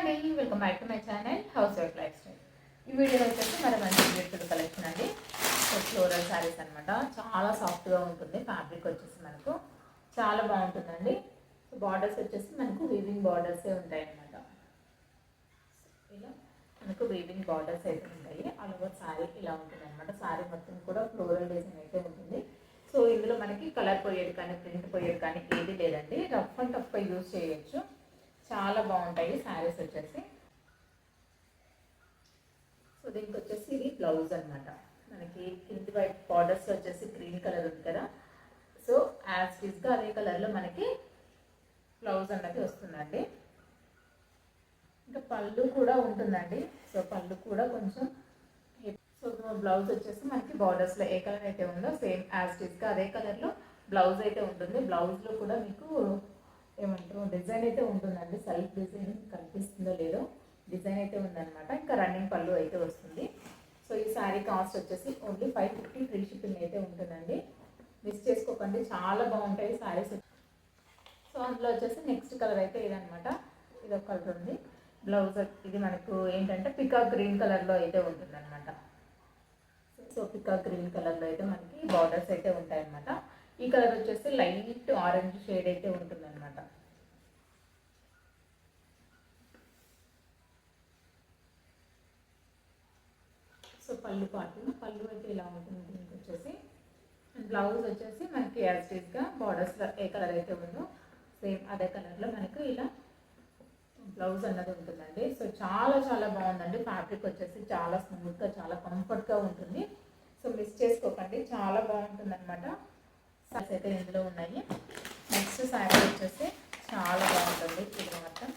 అండి, welcome back to my channel house wife life style. ఈ వీడియోలో వచ్చేసి మన మంచి బ్యూటిఫుల్ కలెక్షన్ అండి. ఫ్లోరల్ శారీస్ అనమాట. చాలా సాఫ్ట్గా ఉంటుంది. ఫ్యాబ్రిక్ వచ్చేసి మనకు చాలా బాగుంటుందండి. బార్డర్స్ వచ్చేసి మనకు వీవింగ్ బార్డర్సే ఉంటాయి అనమాట. ఇలా మనకు వీవింగ్ బార్డర్స్ అయితే ఉంటాయి. ఆల్ ఓవర్ శారీ ఇలా ఉంటుంది అనమాట. శారీ మొత్తం కూడా ఫ్లోరల్ డిజైన్ అయితే ఉంటుంది. సో ఇందులో మనకి కలర్ పోయేది కానీ ప్రింట్ పోయేది కానీ ఏది లేదండి. రఫ్ అండ్ టఫ్గా యూజ్ చేయొచ్చు. చాలా బాగుంటాయి శారీస్ వచ్చేసి. సో దీనికి వచ్చేసి ఇది బ్లౌజ్ అనమాట. మనకి కింది వైపు బార్డర్స్ వచ్చేసి గ్రీన్ కలర్ ఉంది కదా, సో యాజ్ టీజ్గా అదే కలర్లో మనకి బ్లౌజ్ అన్నది వస్తుందండి. ఇంకా పళ్ళు కూడా ఉంటుందండి. సో పళ్ళు కూడా కొంచెం, సో బ్లౌజ్ వచ్చేసి మనకి బార్డర్స్లో ఏ కలర్ అయితే ఉందో సేమ్ యాజ్ టీజ్గా అదే కలర్లో బ్లౌజ్ అయితే ఉంటుంది. బ్లౌజ్లో కూడా మీకు ఏమంటారు డిజైన్ అయితే ఉంటుందండి. సెల్ఫ్ డిజైన్ కనిపిస్తుందో లేదో డిజైన్ అయితే ఉందన్నమాట. ఇంకా రన్నింగ్ పళ్ళు అయితే వస్తుంది. సో ఈ శారీ కాస్ట్ వచ్చేసి ఓన్లీ 550 ఫ్రీ షిప్పింగ్ అయితే ఉంటుందండి. మిస్ చేసుకోకండి, చాలా బాగుంటాయి శారీస్. సో అందులో వచ్చేసి నెక్స్ట్ కలర్ అయితే ఇదనమాట. ఇది ఒక కలర్ ఉంది. బ్లౌజ్ ఇది మనకు ఏంటంటే పికాక్ గ్రీన్ కలర్లో అయితే ఉంటుందన్నమాట. సో పికాక్ గ్రీన్ కలర్లో అయితే మనకి బార్డర్స్ అయితే ఉంటాయన్నమాట. ఈ కలర్ వచ్చేసి లైట్ ఆరెంజ్ షేడ్ అయితే ఉంటుందన్నమాట. సో పళ్ళు అయితే ఇలా ఉంటుంది. దీనికి వచ్చేసి బ్లౌజ్ వచ్చేసి మనకి యాజ్టీస్గా బార్డర్స్లో ఏ కలర్ అయితే ఉందో సేమ్ అదే కలర్లో మనకు ఇలా బ్లౌజ్ అన్నది ఉంటుందండి. సో చాలా చాలా బాగుందండి. ఫ్యాబ్రిక్ వచ్చేసి చాలా స్మూత్గా చాలా కంఫర్ట్గా ఉంటుంది. సో మిస్ చేసుకోకండి, చాలా బాగుంటుంది అనమాట. సారీస్ అయితే ఇందులో ఉన్నాయి. నెక్స్ట్ శారీ వచ్చేసి చాలా బాగుంటుంది. ఇది మొత్తం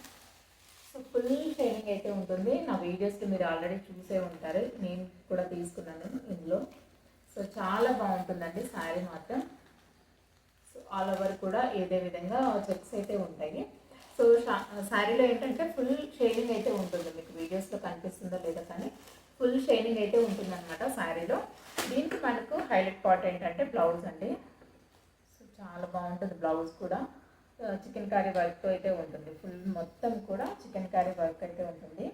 సో ఫుల్ షైనింగ్ అయితే ఉంటుంది. నా వీడియోస్కి మీరు ఆల్రెడీ చూసే ఉంటారు, నేను కూడా తీసుకున్నాను ఇందులో. సో చాలా బాగుంటుందండి శారీ మాత్రం. సో ఆల్ ఓవర్ కూడా ఇదే విధంగా చెక్స్ అయితే ఉంటాయి. సో శారీలో ఏంటంటే ఫుల్ షైనింగ్ అయితే ఉంటుంది. మీకు వీడియోస్లో కనిపిస్తుందో లేదో కానీ ఫుల్ షైనింగ్ అయితే ఉంటుంది అనమాట శారీలో. దీనికి మనకు హైలైట్ పార్ట్ ఏంటంటే బ్లౌజ్ అండి. సో చాలా బాగుంటుంది. బ్లౌజ్ కూడా చికెన్ కర్రీ వర్క్ అయితే ఉంటుంది. ఫుల్ మొత్తం కూడా చికెన్ కర్రీ వర్క్ అయితే ఉంటుంది.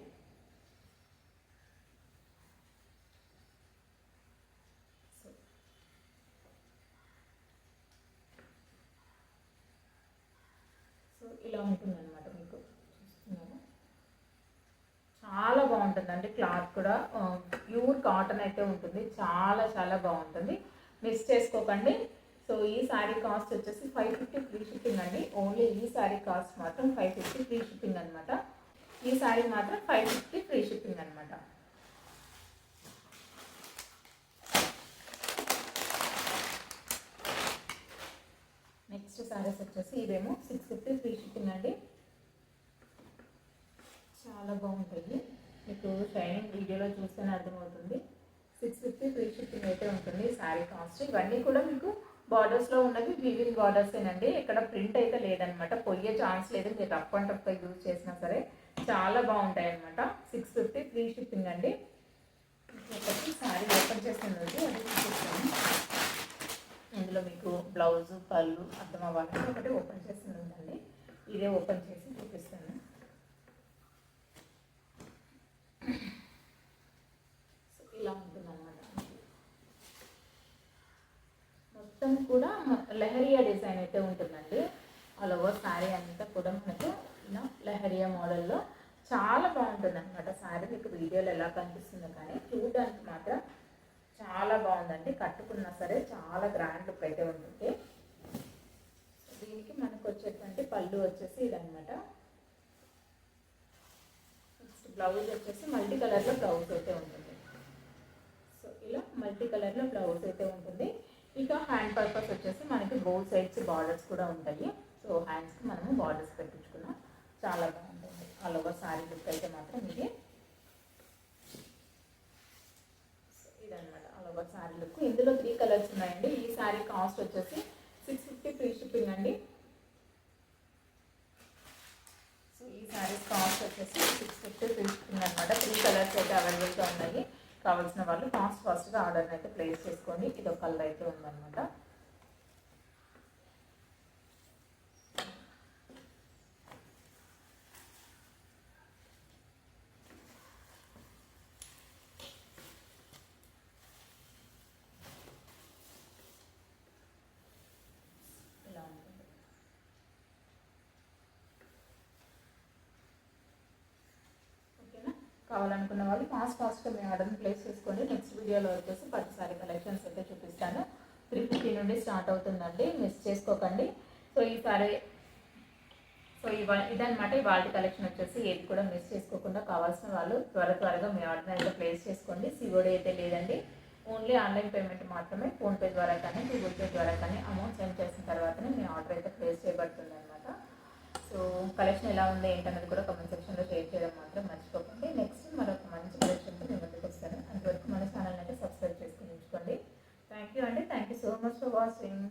సో ఇలా ఉంటుంది అనమాట. మీకు చూస్తున్నాను, చాలా బాగుంటుందండి. క్లాత్ కూడా ప్యూర్ కాటన్ అయితే ఉంటుంది. చాలా చాలా బాగుంటుంది. మిస్ చేసుకోకండి. సో ఈ శారీ కాస్ట్ వచ్చేసి 550 ఫ్రీ షిప్పింగ్ అండి. ఓన్లీ ఈ శారీ కాస్ట్ మాత్రం 550 ఫ్రీ షిప్పింగ్ అనమాట. ఈ శారీ మాత్రం 550 ఫ్రీ షిప్పింగ్ అనమాట. నెక్స్ట్ శారీస్ వచ్చేసి ఇవేమో 650 ఫ్రీ షిప్పింగ్ అండి. చాలా బాగుంటుంది. మీకు షైనింగ్ వీడియోలో చూస్తేనే అర్థమవుతుంది. 650 ఫ్రీ షిప్పింగ్ అయితే ఉంటుంది శారీ కాస్ట్. ఇవన్నీ కూడా మీకు బార్డర్స్లో ఉన్నవి వీవింగ్ బార్డర్సేనండి. ఇక్కడ ప్రింట్ అయితే లేదనమాట. పోయే ఛాన్స్ లేదు. మీరు రఫ్ అండ్ టఫ్గా యూజ్ చేసినా సరే చాలా బాగుంటాయి అనమాట. 650 ఫ్రీ షిప్పింగ్ అండి. ఒకటి శారీ ఓపెన్ చేస్తుంది, అది చూపిస్తాను. ఇందులో మీకు బ్లౌజు పళ్ళు అర్థం అవ్వాలంటే ఒకటి ఓపెన్ చేస్తుంది ఉందండి. ఇదే ఓపెన్ చేసి చూపిస్తాను. సో ఇలా ఉంటుంది అనమాట. మొత్తం కూడా లెహరియా డిజైన్ అయితే ఉంటుందండి. ఆల్ ఓవర్ శారీ అంతా కూడా మనకు ఇలా లెహరియా మోడల్లో చాలా బాగుంటుంది అనమాట. శారీ మీకు వీడియోలో ఎలా కనిపిస్తుందో కానీ చూడడానికి మాత్రం చాలా బాగుందండి. కట్టుకున్నా సరే చాలా గ్రాండ్ లుక్ అయితే ఉంటుంది. దీనికి మనకు వచ్చేటువంటి పళ్ళు వచ్చేసి ఇదనమాట. నెక్స్ట్ బ్లౌజ్ వచ్చేసి మల్టీ కలర్లో బ్లౌజ్ అయితే ఉంటుంది. సో ఇలా మల్టీ కలర్లో బ్లౌజ్ అయితే ఉంటుంది. ఇక హ్యాండ్ పర్పస్ వచ్చేసి మనకి బోత్ సైడ్స్ బార్డర్స్ కూడా ఉంటాయి. సో హ్యాండ్స్కి మనము బార్డర్స్ పెట్టించుకున్నాం. చాలా బాగుంటుంది. ఆల్ ఓవర్ శారీ లుక్ అయితే మాత్రం ఇది ఇదనమాట. All over sari look. ఇందులో 3 కలర్స్ ఉన్నాయండి. ఈ శారీ కాస్ట్ వచ్చేసి 650 ఫ్రీ షిప్పింగ్ అండి. సో ఈ శారీ కాస్ట్ వచ్చేసి 650 ఫ్రీ షిప్పింగ్ అనమాట. 3 కలర్స్ అయితే అవైలబుల్గా ఉన్నాయి. కావాల్సిన వాళ్ళు ఫాస్ట్గా ఆర్డర్ని అయితే ప్లేస్ చేసుకోండి. ఇది ఒక కలర్ అయితే ఉందన్నమాట. కావాలనుకున్న వాళ్ళు ఫాస్ట్గా మీ ఆర్డర్ని ప్లేస్ చేసుకోండి. నెక్స్ట్ వీడియోలో వచ్చేసి పట్టు సారీ కలెక్షన్స్ అయితే చూపిస్తాను. 350 నుండి స్టార్ట్ అవుతుందండి, మిస్ చేసుకోకండి. సో ఈ సారీ ఇదనమాట ఇవాళ కలెక్షన్ వచ్చేసి. ఏది కూడా మిస్ చేసుకోకుండా కావాల్సిన వాళ్ళు త్వరగా మీ ఆర్డర్ అయితే ప్లేస్ చేసుకోండి. సిఓడి అయితే లేదండి, ఓన్లీ ఆన్లైన్ పేమెంట్ మాత్రమే. ఫోన్పే ద్వారా కానీ గూగుల్ పే ద్వారా కానీ అమౌంట్ సెండ్ చేసిన తర్వాతనే మీ ఆర్డర్ అయితే ప్లేస్ చేయబడుతుంది అనమాట. సో కలెక్షన్ ఎలా ఉంది ఏంటన్నది కూడా కామెంట్ సెక్షన్లో షేర్ చేయడం మాత్రం మర్చిపోకండి. నెక్స్ట్ మరొక మంచి కలెక్షన్తో మీ ముందుకు వస్తాను. అంతవరకు మన ఛానల్ అయితే సబ్స్క్రైబ్ చేసుకుని ఉంచుకోండి. థ్యాంక్ యూ అండి. Thank you so much for watching.